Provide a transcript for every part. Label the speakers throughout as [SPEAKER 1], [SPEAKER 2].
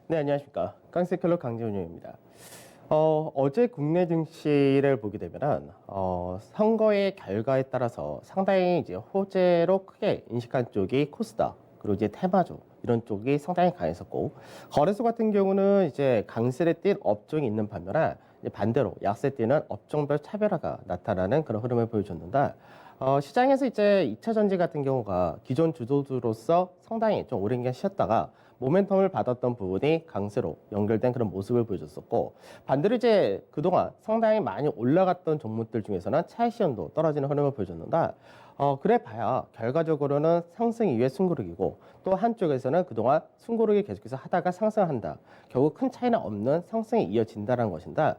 [SPEAKER 1] 네, 안녕하십니까. 깡세클럽 강재훈입니다. 어제 국내 증시를 보게 되면은, 선거의 결과에 따라서 상당히 이제 호재로 크게 인식한 쪽이 코스닥, 그리고 이제 테마주, 이런 쪽이 상당히 강했었고, 거래소 같은 경우는 이제 강세를 띈 업종이 있는 반면에, 이제 반대로 약세 띄는 업종별 차별화가 나타나는 그런 흐름을 보여줬는데, 시장에서 이제 2차 전지 같은 경우가 기존 주도주로서 상당히 좀 오랜 기간 쉬었다가 모멘텀을 받았던 부분이 강세로 연결된 그런 모습을 보여줬었고, 반대로 이제 그동안 상당히 많이 올라갔던 종목들 중에서는 차익 시험도 떨어지는 흐름을 보여줬는데, 그래 봐야 결과적으로는 상승 이후의 숨고르기고, 또 한쪽에서는 그동안 숨고르기 계속해서 하다가 상승한다. 결국 큰 차이는 없는 상승이 이어진다는 것인데,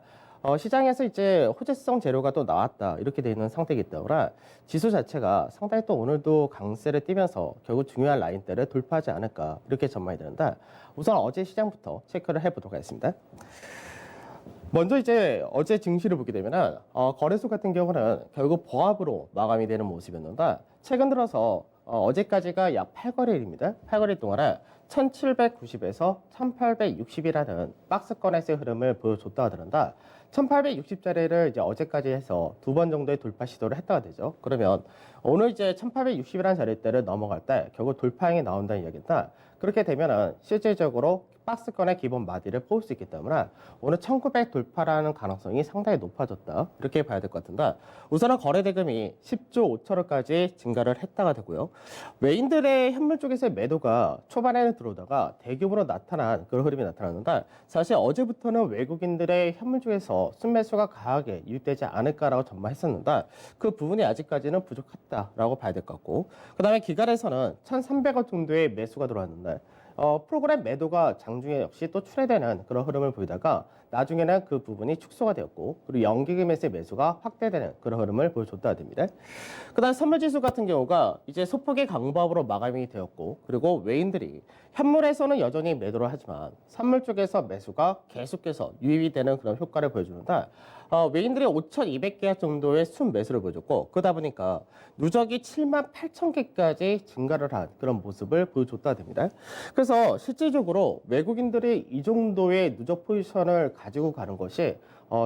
[SPEAKER 1] 시장에서 이제 호재성 재료가 또 나왔다, 이렇게 되어 있는 상태이기 때문에 지수 자체가 상당히 또 오늘도 강세를 띠면서 결국 중요한 라인대를 돌파하지 않을까, 이렇게 전망이 되는데, 우선 어제 시장부터 체크를 해보도록 하겠습니다. 먼저 이제 어제 증시를 보게 되면은 거래소 같은 경우는 결국 보합으로 마감이 되는 모습이었는데, 최근 들어서 어제까지가 약 8거래일입니다. 8거래일 동안에 1790에서 1860이라는 박스권에서의 흐름을 보여줬다가 드는데, 1860자리를 이제 어제까지 해서 두 번 정도의 돌파 시도를 했다가 되죠. 그러면 오늘 이제 1860이라는 자리대를 넘어갈 때 결국 돌파행이 나온다는 이야기인데, 그렇게 되면은 실질적으로 박스권의 기본 마디를 뽑을 수 있기 때문에 오늘 1900 돌파라는 가능성이 상당히 높아졌다, 이렇게 봐야 될 것 같은데, 우선은 거래 대금이 10조 5천억까지 증가를 했다가 되고요. 외인들의 현물 쪽에서의 매도가 초반에는 들어오다가 대규모로 나타난 그런 흐름이 나타났는데, 사실 어제부터는 외국인들의 현물 쪽에서 순매수가 강하게 유입되지 않을까라고 전망했었는데, 그 부분이 아직까지는 부족하다라고 봐야 될 것 같고, 그 다음에 기간에서는 1300억 정도의 매수가 들어왔는데, 프로그램 매도가 장중에 역시 또 출회되는 그런 흐름을 보이다가 나중에는 그 부분이 축소가 되었고, 그리고 연기금에서의 매수가 확대되는 그런 흐름을 보여줬다 됩니다. 그 다음 선물지수 같은 경우가 이제 소폭의 강보합으로 마감이 되었고, 그리고 외인들이 현물에서는 여전히 매도를 하지만 선물 쪽에서 매수가 계속해서 유입이 되는 그런 효과를 보여주는데, 외인들이 5,200개 정도의 순 매수를 보여줬고, 그러다 보니까 누적이 7만 8천 개까지 증가를 한 그런 모습을 보여줬다 됩니다. 그래서 실질적으로 외국인들이 이 정도의 누적 포지션을 가지고 가는 것이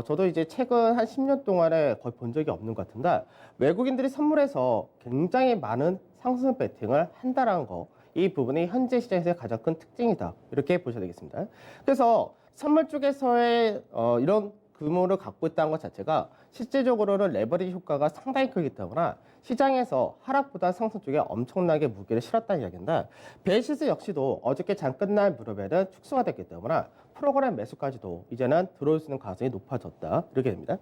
[SPEAKER 1] 저도 이제 최근 한 10년 동안에 거의 본 적이 없는 것 같은데, 외국인들이 선물에서 굉장히 많은 상승 배팅을 한다는 거, 이 부분이 현재 시장에서의 가장 큰 특징이다, 이렇게 보셔야 되겠습니다. 그래서 선물 쪽에서의 이런 규모를 갖고 있다는 것 자체가 실질적으로는 레버리지 효과가 상당히 크기 때문에 시장에서 하락보다 상승 쪽에 엄청나게 무게를 실었다는 이야기인데, 베이시스 역시도 어저께 장 끝날 무렵에는 축소가 됐기 때문에 프로그램 매수까지도 이제는 들어올 수 있는 가능성이 높아졌다, 이렇게 됩니다.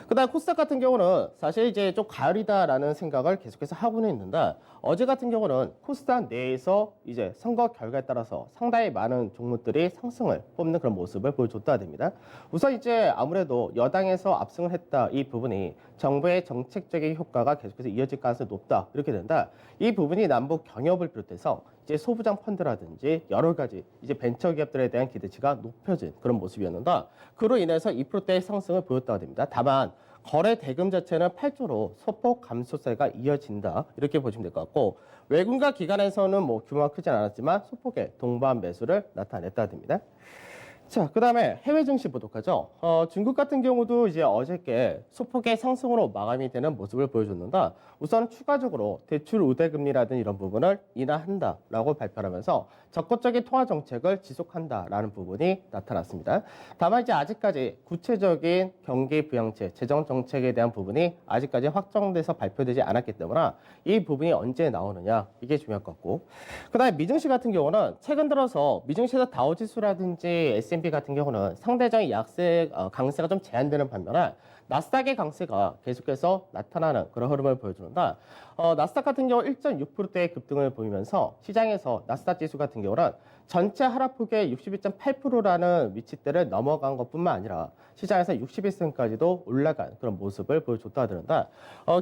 [SPEAKER 1] 그 다음 코스닥 같은 경우는 사실 이제 좀 가을이다라는 생각을 계속해서 하고는 있는데, 어제 같은 경우는 코스닥 내에서 이제 선거 결과에 따라서 상당히 많은 종목들이 상승을 뽑는 그런 모습을 보여줬다 됩니다. 우선 이제 아무래도 여당에서 압승을 했다, 이 부분이 정부의 정책적인 효과가 계속해서 이어질 가능성이 높다, 이렇게 된다. 이 부분이 남북 경협을 비롯해서 이제 소부장 펀드라든지 여러 가지 이제 벤처 기업들에 대한 기대치가 높여진 그런 모습이었는데, 그로 인해서 2%대의 상승을 보였다고 됩니다. 다만 거래 대금 자체는 8조로 소폭 감소세가 이어진다, 이렇게 보시면 될 것 같고, 외국인과 기관에서는 뭐 규모가 크진 않았지만 소폭의 동반 매수를 나타냈다 됩니다. 자, 그 다음에 해외 증시 보도록 하죠. 중국 같은 경우도 이제 어저께 소폭의 상승으로 마감이 되는 모습을 보여줬는데, 우선 추가적으로 대출 우대금리라든 이런 부분을 인하한다라고 발표하면서 적극적인 통화 정책을 지속한다라는 부분이 나타났습니다. 다만 이제 아직까지 구체적인 경기 부양책, 재정 정책에 대한 부분이 아직까지 확정돼서 발표되지 않았기 때문에 이 부분이 언제 나오느냐, 이게 중요할 것 같고, 그 다음에 미증시 같은 경우는 최근 들어서 미증시에서 다우지수라든지 S&P 같은 경우는 상대적인 약세, 강세가 좀 제한되는 반면에 나스닥의 강세가 계속해서 나타나는 그런 흐름을 보여주는데, 나스닥 같은 경우 1.6%대의 급등을 보이면서 시장에서 나스닥 지수 같은 경우는 전체 하락폭의 62.8%라는 위치대를 넘어간 것뿐만 아니라 시장에서 61승까지도 올라간 그런 모습을 보여줬다 하는데,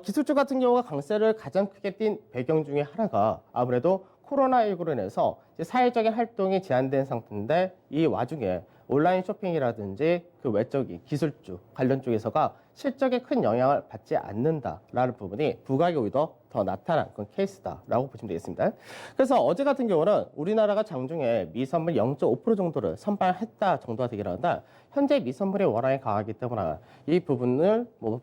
[SPEAKER 1] 기술주 같은 경우가 강세를 가장 크게 띈 배경 중에 하나가 아무래도 코로나19로 인해서 사회적인 활동이 제한된 상태인데, 이 와중에 온라인 쇼핑이라든지 그 그 외적인 기술주 관련 쪽에서가 실적에 큰 영향을 받지 않는다라는 부분이 부각이 오히려 더 나타난 그런 케이스다라고 보시면 되겠습니다. 그래서 어제 같은 경우는 우리나라가 장중에 미선물 0.5% 정도를 선발했다 정도가 되긴 하는데 현재 미선물이 워낙에 강하기 때문에 이 부분을 뭐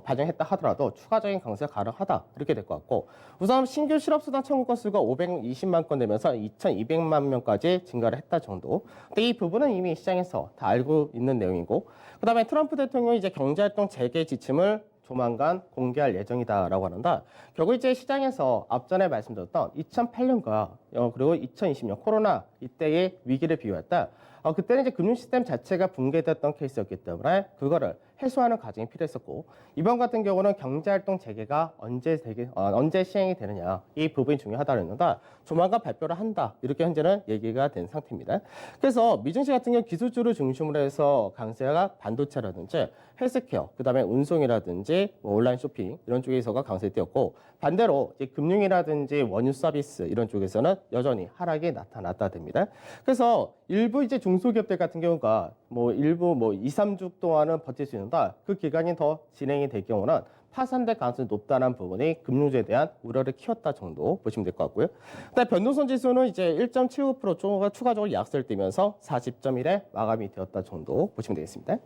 [SPEAKER 1] 반영했다 하더라도 추가적인 강세가 가능하다 이렇게 될 것 같고 우선 신규 실업수당 청구 건수가 520만 건 되면서 2,200만 명까지 증가를 했다 정도. 근데 이 부분은 이미 시장에서 다 알고 있는 내용이고 그다음에 트럼프 대통령이 이제 경제활동 재개 지침을 조만간 공개할 예정이다라고 하는데 결국 이제 시장에서 앞전에 말씀드렸던 2008년과 그리고 2020년 코로나 이때의 위기를 비교했다. 그때는 이제 금융 시스템 자체가 붕괴됐던 케이스였기 때문에 그거를 해소하는 과정이 필요했었고 이번 같은 경우는 경제활동 재개가 언제 시행이 되느냐 이 부분이 중요하다고 했는데 조만간 발표를 한다 이렇게 현재는 얘기가 된 상태입니다. 그래서 미증시 같은 경우 기술주를 중심으로 해서 강세가 반도체라든지 헬스케어 그다음에 운송이라든지 온라인 쇼핑 이런 쪽에서가 강세를 띄었고 반대로 이제 금융이라든지 원유 서비스 이런 쪽에서는 여전히 하락이 나타났다 됩니다. 그래서 일부 이제 중소기업들 같은 경우가 일부 2, 3주 동안은 버틸 수 있는데 그 기간이 더 진행이 될 경우는 파산될 가능성이 높다는 부분이 금융주에 대한 우려를 키웠다 정도 보시면 될 것 같고요. 그다음에 변동성 지수는 이제 1.75% 추가적으로 약세를 띠면서 40.1에 마감이 되었다 정도 보시면 되겠습니다.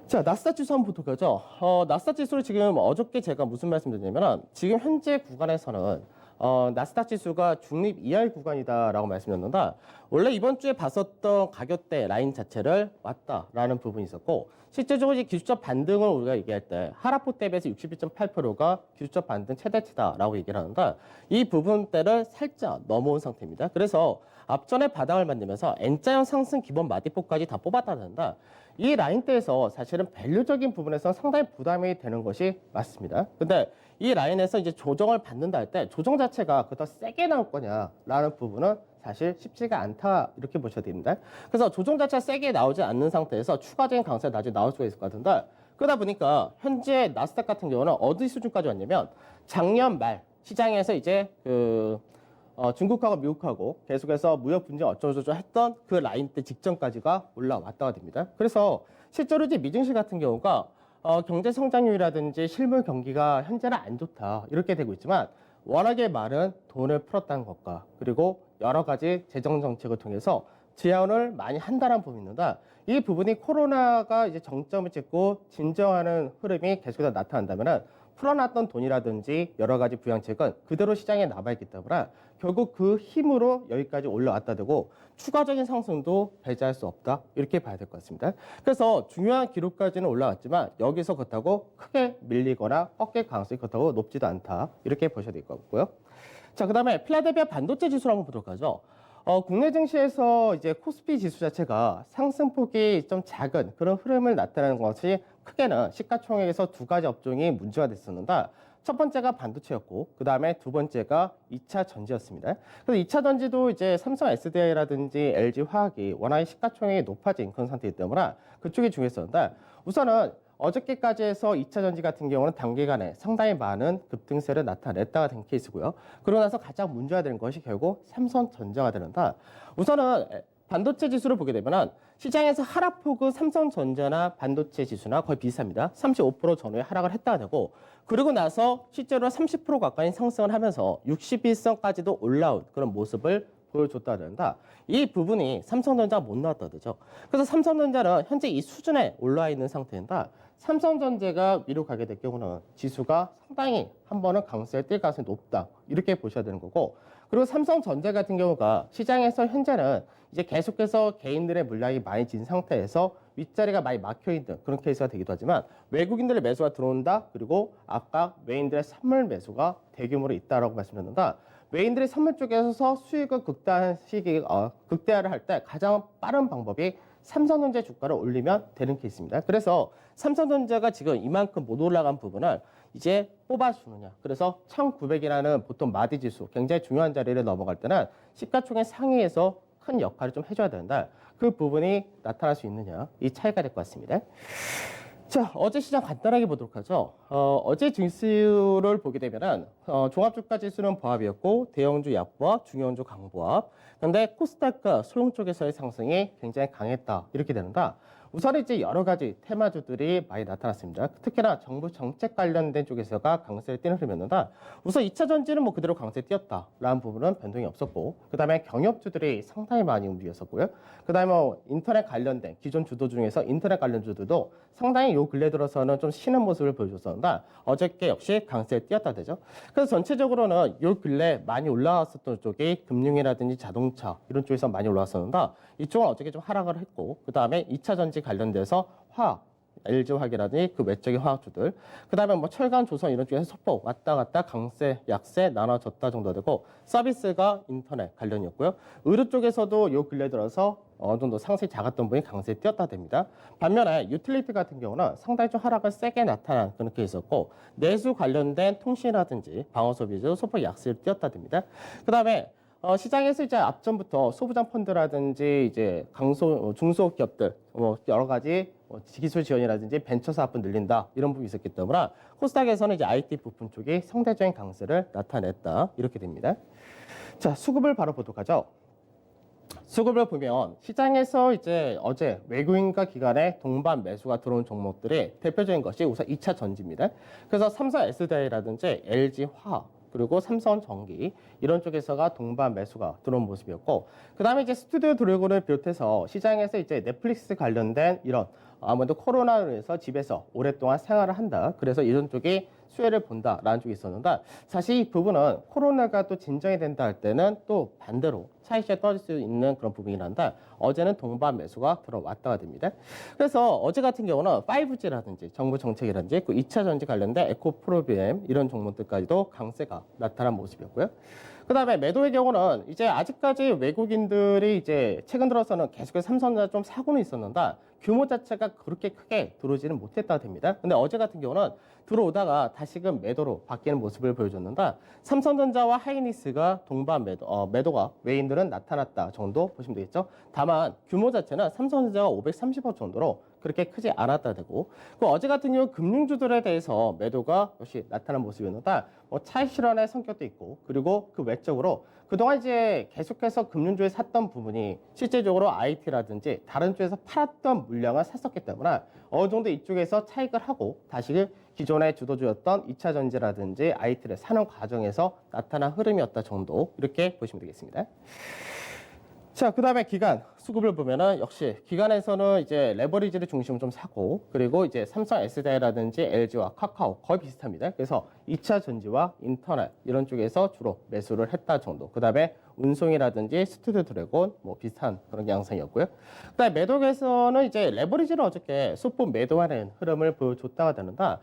[SPEAKER 1] 자, 나스닥 지수 한번 보도록 하죠. 나스닥 지수를 지금 어저께 제가 무슨 말씀드렸냐면 지금 현재 구간에서는 나스닥 지수가 중립 이하의 구간이다라고 말씀드렸는데 원래 이번 주에 봤었던 가격대 라인 자체를 왔다라는 부분이 있었고 실제적으로 이 기술적 반등을 우리가 얘기할 때 하락폭 대비해서 61.8%가 기술적 반등 최대치다라고 얘기를 하는데 이 부분대를 살짝 넘어온 상태입니다. 그래서 앞전에 바닥을 만들면서 N자형 상승 기본 마디폭까지 다 뽑았다는데 이 라인대에서 사실은 밸류적인 부분에서 상당히 부담이 되는 것이 맞습니다. 근데 이 라인에서 이제 조정을 받는다 할 때 조정 자체가 그더 세게 나올 거냐라는 부분은 사실 쉽지가 않다 이렇게 보셔야 됩니다. 그래서 조정 자체가 세게 나오지 않는 상태에서 추가적인 강세가 나중에 나올 수가 있을 것 같은데 그러다 보니까 현재 나스닥 같은 경우는 어디 수준까지 왔냐면 작년 말 시장에서 이제 중국하고 미국하고 계속해서 무역 분쟁 어쩌고저쩌고 했던 그 라인대 직전까지가 올라왔다가 됩니다. 그래서 실제로 이제 미증시 같은 경우가 경제 성장률이라든지 실물 경기가 현재는 안 좋다 이렇게 되고 있지만 워낙에 많은 돈을 풀었다는 것과 그리고 여러 가지 재정 정책을 통해서 지원을 많이 한다는 부분이 있는데 이 부분이 코로나가 이제 정점을 찍고 진정하는 흐름이 계속해서 나타난다면은 풀어놨던 돈이라든지 여러 가지 부양책은 그대로 시장에 남아있기 때문에 결국 그 힘으로 여기까지 올라왔다 되고 추가적인 상승도 배제할 수 없다 이렇게 봐야 될 것 같습니다. 그래서 중요한 기록까지는 올라왔지만 여기서 그렇다고 크게 밀리거나 꺾일 가능성이 그렇다고 높지도 않다 이렇게 보셔야 될 것 같고요. 자, 그다음에 필라델피아 반도체 지수를 한번 보도록 하죠. 국내 증시에서 이제 코스피 지수 자체가 상승폭이 좀 작은 그런 흐름을 나타내는 것이 크게는 시가총액에서 두 가지 업종이 문제가 됐었는데 첫 번째가 반도체였고 그 다음에 두 번째가 2차 전지였습니다. 그래서 2차 전지도 이제 삼성 SDI라든지 LG 화학이 워낙에 시가총액이 높아진 그런 상태이기 때문에 그쪽이 중요했었는데 우선은 어저께까지 해서 2차 전지 같은 경우는 단기간에 상당히 많은 급등세를 나타냈다가 된 케이스고요. 그러고 나서 가장 문제가 되는 것이 결국 삼성전자가 되는데 우선은 반도체 지수를 보게 되면 시장에서 하락폭은 삼성전자나 반도체 지수나 거의 비슷합니다. 35% 전후에 하락을 했다가 되고 그리고 나서 실제로 30% 가까이 상승을 하면서 61선까지도 올라온 그런 모습을 보여줬다 된다. 이 부분이 삼성전자가 못 나왔다 되죠. 그래서 삼성전자는 현재 이 수준에 올라와 있는 상태인데 삼성전자가 위로 가게 될 경우는 지수가 상당히 한 번은 강세에 뛸 가능성이 높다. 이렇게 보셔야 되는 거고 그리고 삼성전자 같은 경우가 시장에서 현재는 이제 계속해서 개인들의 물량이 많이 진 상태에서 윗자리가 많이 막혀 있는 그런 케이스가 되기도 하지만 외국인들의 매수가 들어온다. 그리고 아까 외인들의 선물 매수가 대규모로 있다라고 말씀드렸는데 외인들이 선물 쪽에서 수익을 극대화를 할 때 가장 빠른 방법이 삼성전자 주가를 올리면 되는 케이스입니다. 그래서 삼성전자가 지금 이만큼 못 올라간 부분을 이제 뽑아주느냐. 그래서 1900이라는 보통 마디 지수 굉장히 중요한 자리를 넘어갈 때는 시가총액 상위에서 큰 역할을 좀 해줘야 된다. 그 부분이 나타날 수 있느냐. 이 차이가 될 것 같습니다. 자, 어제 시장 간단하게 보도록 하죠. 어제 지수를 보게 되면은 종합주가 지수는 보합이었고 대형주 약보합, 중형주 강보합. 근데 코스닥과 소형 쪽에서의 상승이 굉장히 강했다. 이렇게 되는데 우선 이제 여러 가지 테마주들이 많이 나타났습니다. 특히나 정부 정책 관련된 쪽에서가 강세를 띠는 흐름이었는데 우선 2차 전지는 뭐 그대로 강세 띄었다라는 부분은 변동이 없었고 그다음에 경협주들이 상당히 많이 움직였었고요. 그다음에 뭐 인터넷 관련된 기존 주도 중에서 인터넷 관련주들도 상당히 요 근래 들어서는 좀 쉬는 모습을 보여줬었는데 어저께 역시 강세를 띄었다 되죠. 그래서 전체적으로는 요 근래 많이 올라왔었던 쪽이 금융이라든지 자동차 이런 쪽에서 많이 올라왔었는데 이쪽은 어저께 좀 하락을 했고 그다음에 2차 전지 관련돼서 화학 LG화학이라든지 그 외적인 화학주들 그다음에 뭐 철강 조선 이런 쪽에서 소폭 왔다 갔다 강세 약세 나눠졌다 정도 되고 서비스가 인터넷 관련이었고요. 의료 쪽에서도 요 근래 들어서 어느 정도 상승이 작았던 분이 강세에 뛰었다 됩니다. 반면에 유틸리티 같은 경우는 상당히 좀 하락을 세게 나타난 그런 게 있었고 내수 관련된 통신이라든지 방어 소비주 소폭 약세를 뛰었다 됩니다. 그다음에 시장에서 이제 앞전부터 소부장 펀드라든지 이제 중소기업 기업들 뭐 여러 가지 기술 지원이라든지 벤처 사업분 늘린다 이런 부분이 있었기 때문에 코스닥에서는 이제 IT 부품 쪽이 상대적인 강세를 나타냈다 이렇게 됩니다. 자, 수급을 바로 보도록 하죠. 수급을 보면 시장에서 이제 어제 외국인과 기관의 동반 매수가 들어온 종목들이 대표적인 것이 우선 2차 전지입니다. 그래서 삼성 SDI라든지 LG화학 그리고 삼성전기 이런 쪽에서가 동반 매수가 들어온 모습이었고 그 다음에 이제 스튜디오 드래곤을 비롯해서 시장에서 이제 넷플릭스 관련된 이런 아무래도 코로나로 인해서 집에서 오랫동안 생활을 한다. 그래서 이런 쪽이 수혜를 본다라는 쪽이 있었는데 사실 이 부분은 코로나가 또 진정이 된다 할 때는 또 반대로 차익시에 떨어질 수 있는 그런 부분이란데 어제는 동반 매수가 들어왔다가 됩니다. 그래서 어제 같은 경우는 5G라든지 정부 정책이라든지 그 2차 전지 관련된 에코프로비엠 이런 종목들까지도 강세가 나타난 모습이었고요. 그 다음에 매도의 경우는 이제 아직까지 외국인들이 이제 최근 들어서는 계속해서 삼성전자 좀 사고는 있었는데 규모 자체가 그렇게 크게 들어오지는 못했다 됩니다. 근데 어제 같은 경우는 들어오다가 다시금 매도로 바뀌는 모습을 보여줬는데 삼성전자와 하이닉스가 동반 매도가 외인들은 나타났다 정도 보시면 되겠죠. 다만 규모 자체는 삼성전자가 530억 정도로 그렇게 크지 않았다 되고 그 어제 같은 경우 금융주들에 대해서 매도가 역시 나타난 모습이었는데 뭐 차익 실현의 성격도 있고 그리고 그 외적으로 그동안 이제 계속해서 금융주에 샀던 부분이 실제적으로 IT라든지 다른 쪽에서 팔았던 물량을 샀었기 때문에 어느 정도 이쪽에서 차익을 하고 다시 기존의 주도주였던 2차 전지라든지 IT를 사는 과정에서 나타난 흐름이었다 정도 이렇게 보시면 되겠습니다. 자, 그 다음에 기관 수급을 보면은 역시 기관에서는 이제 레버리지를 중심으로 좀 사고 그리고 이제 삼성 SDI라든지 LG와 카카오 거의 비슷합니다. 그래서 2차 전지와 인터넷 이런 쪽에서 주로 매수를 했다 정도. 그 다음에 운송이라든지 스튜디오 드래곤 뭐 비슷한 그런 양상이었고요. 그 다음에 매도에서는 이제 레버리지를 어저께 소폭 매도하는 흐름을 보여줬다가 되는데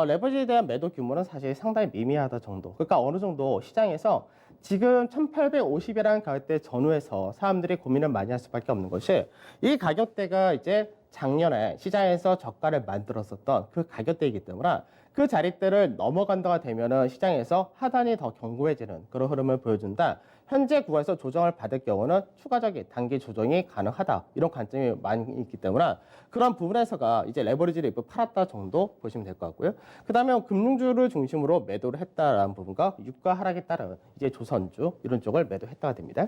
[SPEAKER 1] 레버리지에 대한 매도 규모는 사실 상당히 미미하다 정도. 그러니까 어느 정도 시장에서 지금 1850이라는 가격대 전후에서 사람들이 고민을 많이 할 수밖에 없는 것이 이 가격대가 이제 작년에 시장에서 저가를 만들었었던 그 가격대이기 때문에 그 자리대를 넘어간다가 되면은 시장에서 하단이 더 견고해지는 그런 흐름을 보여준다. 현재 구간에서 조정을 받을 경우는 추가적인 단기 조정이 가능하다. 이런 관점이 많이 있기 때문에 그런 부분에서가 이제 레버리지를 일부 팔았다 정도 보시면 될 것 같고요. 그 다음에 금융주를 중심으로 매도를 했다라는 부분과 유가 하락에 따른 이제 조선주 이런 쪽을 매도했다가 됩니다.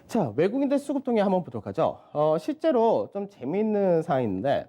[SPEAKER 1] 자, 외국인들 수급 동향 한번 보도록 하죠. 실제로 좀 재미있는 사항인데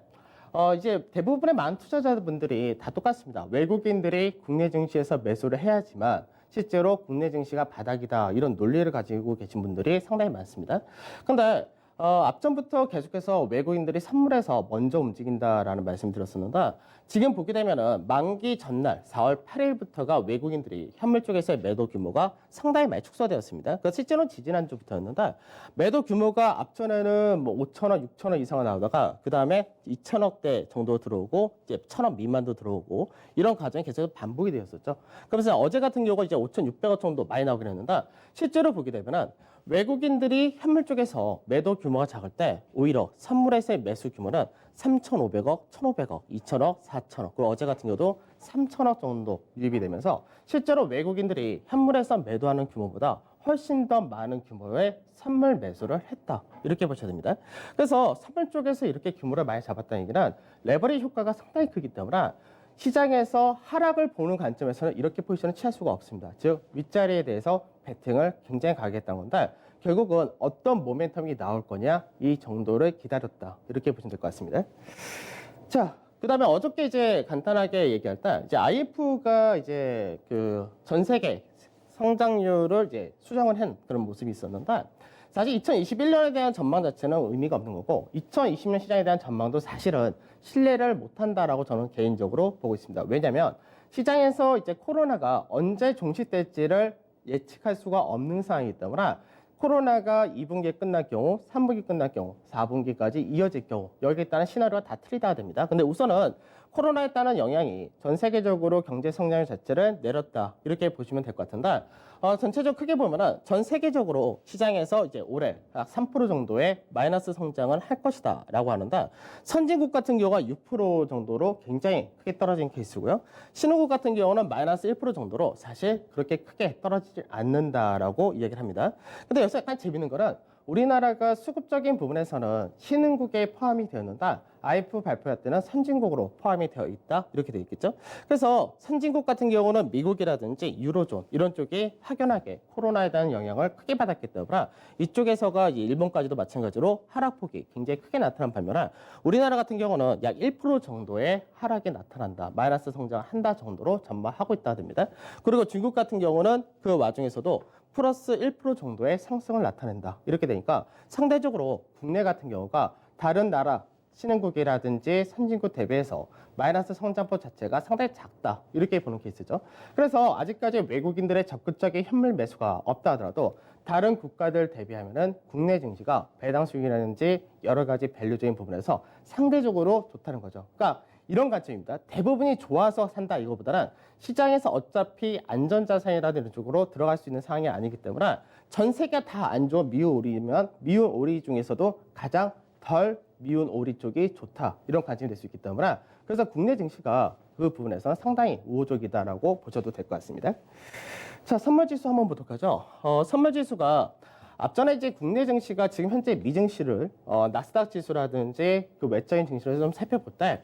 [SPEAKER 1] 이제 대부분의 많은 투자자분들이 다 똑같습니다. 외국인들이 국내 증시에서 매수를 해야지만 실제로 국내 증시가 바닥이다 이런 논리를 가지고 계신 분들이 상당히 많습니다. 근데 앞전부터 계속해서 외국인들이 선물해서 먼저 움직인다라는 말씀 드렸었는데 지금 보게 되면은 만기 전날 4월 8일부터가 외국인들이 현물 쪽에서의 매도 규모가 상당히 많이 축소되었습니다. 그러니까 실제로는 지지난주부터였는데 매도 규모가 앞전에는 뭐 5천억, 6천억 이상은 나오다가 그 다음에 2천억대 정도 들어오고 이제 1천억 미만도 들어오고 이런 과정이 계속 반복이 되었었죠. 그래서 어제 같은 경우가 이제 5,600억 정도 많이 나오긴 했는데 실제로 보게 되면은 외국인들이 현물 쪽에서 매도 규모가 작을 때 오히려 선물에서의 매수 규모는 3,500억, 1,500억, 2,000억, 4,000억 그리고 어제 같은 경우도 3,000억 정도 유입이 되면서 실제로 외국인들이 현물에서 매도하는 규모보다 훨씬 더 많은 규모의 선물 매수를 했다. 이렇게 보셔야 됩니다. 그래서 선물 쪽에서 이렇게 규모를 많이 잡았다는 얘기는 레버리지 효과가 상당히 크기 때문에 시장에서 하락을 보는 관점에서는 이렇게 포지션을 취할 수가 없습니다. 즉 윗자리에 대해서 베팅을 굉장히 가겠다는 건데 결국은 어떤 모멘텀이 나올 거냐 이 정도를 기다렸다 이렇게 보시면 될 것 같습니다. 자, 그다음에 어저께 이제 간단하게 얘기할 때 이제 IMF가 이제 그 전 세계 성장률을 이제 수정을 한 그런 모습이 있었는데 사실 2021년에 대한 전망 자체는 의미가 없는 거고 2020년 시장에 대한 전망도 사실은 신뢰를 못한다라고 저는 개인적으로 보고 있습니다. 왜냐하면 시장에서 이제 코로나가 언제 종식될지를 예측할 수가 없는 상황이기 때문에 코로나가 2분기에 끝날 경우, 3분기 끝날 경우, 4분기까지 이어질 경우 여기에 따른 시나리오가 다 틀리다 됩니다. 근데 우선은 코로나에 따른 영향이 전 세계적으로 경제 성장 자체를 내렸다 이렇게 보시면 될 것 같은데 전체적으로 크게 보면은 전 세계적으로 시장에서 이제 올해 약 3% 정도의 마이너스 성장을 할 것이다라고 하는데 선진국 같은 경우가 6% 정도로 굉장히 크게 떨어진 케이스고요. 신흥국 같은 경우는 마이너스 1% 정도로 사실 그렇게 크게 떨어지지 않는다라고 이야기를 합니다. 근데 여기서 약간 재밌는 거는 우리나라가 수급적인 부분에서는 신흥국에 포함이 되었는데 IMF 발표할 때는 선진국으로 포함이 되어 있다 이렇게 되어 있겠죠. 그래서 선진국 같은 경우는 미국이라든지 유로존 이런 쪽이 확연하게 코로나에 대한 영향을 크게 받았기 때문에 이쪽에서가 이제 일본까지도 마찬가지로 하락폭이 굉장히 크게 나타난 반면에 우리나라 같은 경우는 약 1% 정도의 하락이 나타난다, 마이너스 성장한다 정도로 전망하고 있다 됩니다. 그리고 중국 같은 경우는 그 와중에서도 플러스 1% 정도의 상승을 나타낸다 이렇게 되니까 상대적으로 국내 같은 경우가 다른 나라 신흥국이라든지 선진국 대비해서 마이너스 성장폭 자체가 상당히 작다 이렇게 보는 케이스죠. 그래서 아직까지 외국인들의 적극적인 현물 매수가 없다 하더라도 다른 국가들 대비하면은 국내 증시가 배당 수익이라든지 여러 가지 밸류적인 부분에서 상대적으로 좋다는 거죠. 그러니까 이런 관점입니다. 대부분이 좋아서 산다 이거보다는 시장에서 어차피 안전자산이라든 이런 쪽으로 들어갈 수 있는 상황이 아니기 때문에 전 세계가 다 안 좋은 미운 오리면 미운 오리 중에서도 가장 덜 미운 오리 쪽이 좋다 이런 관점이 될 수 있기 때문에 그래서 국내 증시가 그 부분에서 상당히 우호적이다라고 보셔도 될 것 같습니다. 자, 선물지수 한번 보도록 하죠. 선물지수가 앞전에 이제 국내 증시가 지금 현재 미증시를 나스닥 지수라든지 그 외적인 증시를 좀 살펴볼 때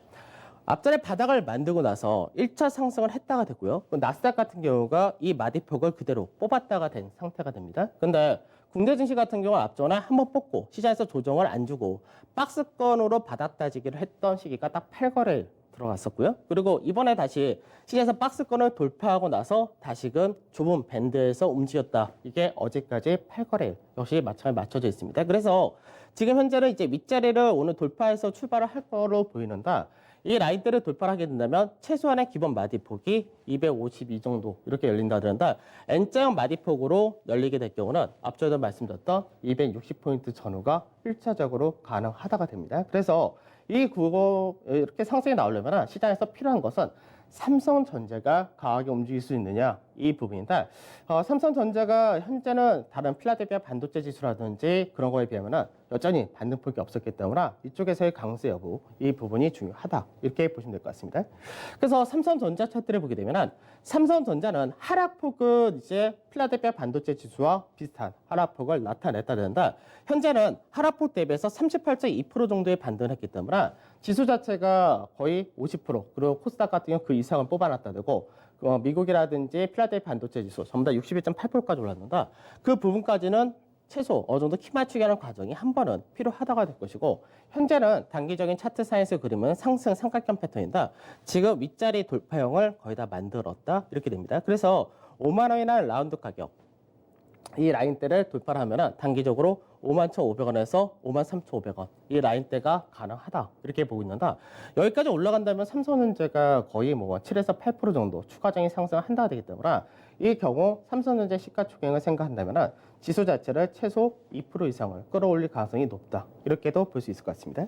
[SPEAKER 1] 앞전에 바닥을 만들고 나서 1차 상승을 했다가 됐고요. 나스닥 같은 경우가 이 마디폭을 그대로 뽑았다가 된 상태가 됩니다. 근데 국내 증시 같은 경우 앞전에 한번 뽑고 시장에서 조정을 안 주고 박스권으로 바닥 다지기를 했던 시기가 딱 8거래일 들어갔었고요. 그리고 이번에 다시 시장에서 박스권을 돌파하고 나서 다시금 좁은 밴드에서 움직였다. 이게 어제까지 8거래일 역시 마찬가지로 맞춰져 있습니다. 그래서 지금 현재는 이제 윗자리를 오늘 돌파해서 출발을 할 거로 보이는데 이 라인대를 돌파를 하게 된다면 최소한의 기본 마디폭이 252 정도 이렇게 열린다 그러는데 N자형 마디폭으로 열리게 될 경우는 앞서도 말씀드렸던 260포인트 전후가 1차적으로 가능하다가 됩니다. 그래서 이 구고 이렇게 상승이 나오려면 시장에서 필요한 것은 삼성전자가 강하게 움직일 수 있느냐 이 부분인데 삼성전자가 현재는 다른 필라델피아 반도체 지수라든지 그런 거에 비하면 여전히 반등폭이 없었기 때문에 이쪽에서의 강세 여부 이 부분이 중요하다 이렇게 보시면 될 것 같습니다. 그래서 삼성전자 차트를 보게 되면 삼성전자는 하락폭은 이제 필라델피아 반도체 지수와 비슷한 하락폭을 나타냈다 된다. 현재는 하락폭 대비해서 38.2% 정도의 반등을 했기 때문에 지수 자체가 거의 50% 그리고 코스닥 같은 경우 그 이상을 뽑아놨다 되고 미국이라든지 필라델피아 반도체 지수 전부 다 61.8%까지 올랐는데 그 부분까지는 최소 어느 정도 키 맞추기 하는 과정이 한 번은 필요하다가 될 것이고 현재는 단기적인 차트상에서 그림은 상승 삼각형 패턴인데 지금 윗자리 돌파형을 거의 다 만들었다 이렇게 됩니다. 그래서 5만 원이나 라운드 가격 이 라인대를 돌파를 하면 단기적으로 51,500원에서 53,500원 이 라인대가 가능하다 이렇게 보고 있는데 여기까지 올라간다면 삼성전자가 거의 뭐 7에서 8% 정도 추가적인 상승을 한다가 되기 때문에 이 경우 삼성전자 시가총액을 생각한다면 지수 자체를 최소 2% 이상을 끌어올릴 가능성이 높다 이렇게도 볼 수 있을 것 같습니다.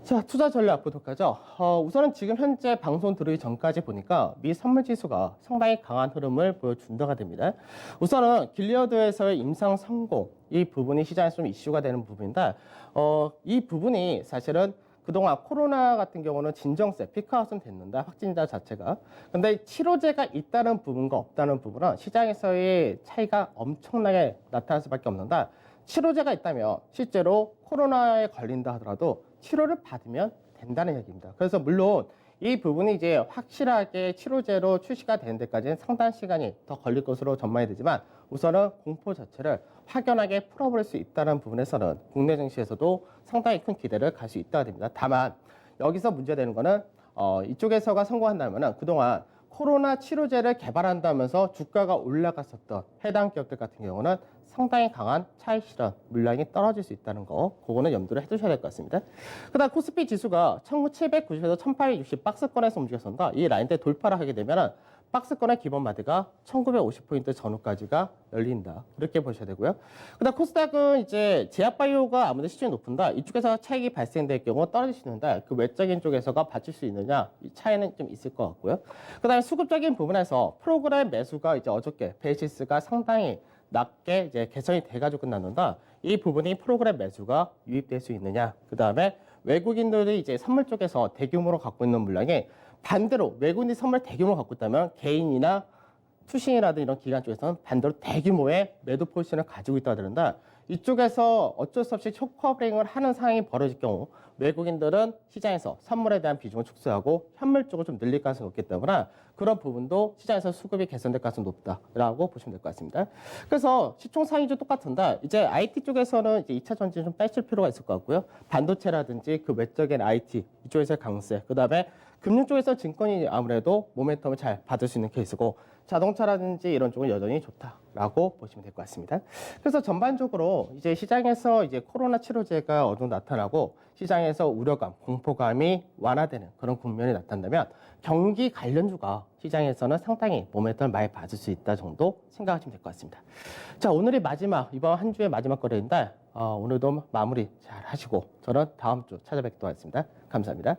[SPEAKER 1] 자, 투자 전략 보도록 하죠. 우선은 지금 현재 방송 들어오기 전까지 보니까 미 선물 지수가 상당히 강한 흐름을 보여준다가 됩니다. 우선은 길리어드에서의 임상 성공 이 부분이 시장에서 좀 이슈가 되는 부분인데 이 부분이 사실은 그동안 코로나 같은 경우는 진정세, 피크아웃은 됐는데 확진자 자체가 근데 치료제가 있다는 부분과 없다는 부분은 시장에서의 차이가 엄청나게 나타날 수밖에 없는데 치료제가 있다면 실제로 코로나에 걸린다 하더라도 치료를 받으면 된다는 얘기입니다. 그래서 물론 이 부분이 이제 확실하게 치료제로 출시가 되는 데까지는 상당한 시간이 더 걸릴 것으로 전망이 되지만 우선은 공포 자체를 확연하게 풀어버릴 수 있다는 부분에서는 국내 증시에서도 상당히 큰 기대를 갈 수 있다고 됩니다. 다만 여기서 문제되는 거는 이쪽에서가 성공한다면 그동안 코로나 치료제를 개발한다면서 주가가 올라갔었던 해당 기업들 같은 경우는 상당히 강한 차익 실현 물량이 떨어질 수 있다는 거, 그거는 염두를 해두셔야 될 것 같습니다. 그다음 코스피 지수가 1790에서 1860 박스권에서 움직였습니다. 이 라인대 돌파를 하게 되면 박스권의 기본 마디가 1950포인트 전후까지가 열린다. 그렇게 보셔야 되고요. 그다음 코스닥은 이제 제약바이오가 아무래도 시중이 높은다. 이쪽에서 차익이 발생될 경우 떨어지시는데 그 외적인 쪽에서가 받칠 수 있느냐, 이 차이는 좀 있을 것 같고요. 그다음에 수급적인 부분에서 프로그램 매수가 이제 어저께 베이시스가 상당히 낮게 이제 개선이 돼가지고 끝났는데 이 부분이 프로그램 매수가 유입될 수 있느냐. 그다음에 외국인들이 이제 선물 쪽에서 대규모로 갖고 있는 물량이 반대로 외국인이 선물 대규모로 갖고 있다면 개인이나 투신이라든 이런 기관 쪽에서는 반대로 대규모의 매도 포지션을 가지고 있다고 하는데 이쪽에서 어쩔 수 없이 쇼커버링을 하는 상황이 벌어질 경우 외국인들은 시장에서 선물에 대한 비중을 축소하고 현물 쪽을 좀 늘릴 가능성이 높기 때문에 그런 부분도 시장에서 수급이 개선될 가능성이 높다라고 보시면 될 것 같습니다. 그래서 시총 상위도 똑같은데 이제 IT 쪽에서는 이제 2차 전지 좀 빼실 필요가 있을 것 같고요. 반도체라든지 그 외적인 IT 이쪽에서의 강세, 그다음에 금융 쪽에서 증권이 아무래도 모멘텀을 잘 받을 수 있는 케이스고 자동차라든지 이런 쪽은 여전히 좋다라고 보시면 될 것 같습니다. 그래서 전반적으로 이제 시장에서 이제 코로나 치료제가 어느 정도 나타나고 시장에서 우려감, 공포감이 완화되는 그런 국면이 나타난다면 경기 관련주가 시장에서는 상당히 모멘텀을 많이 받을 수 있다 정도 생각하시면 될 것 같습니다. 자, 오늘이 마지막, 이번 한 주의 마지막 거래인데 오늘도 마무리 잘 하시고 저는 다음 주 찾아뵙도록 하겠습니다. 감사합니다.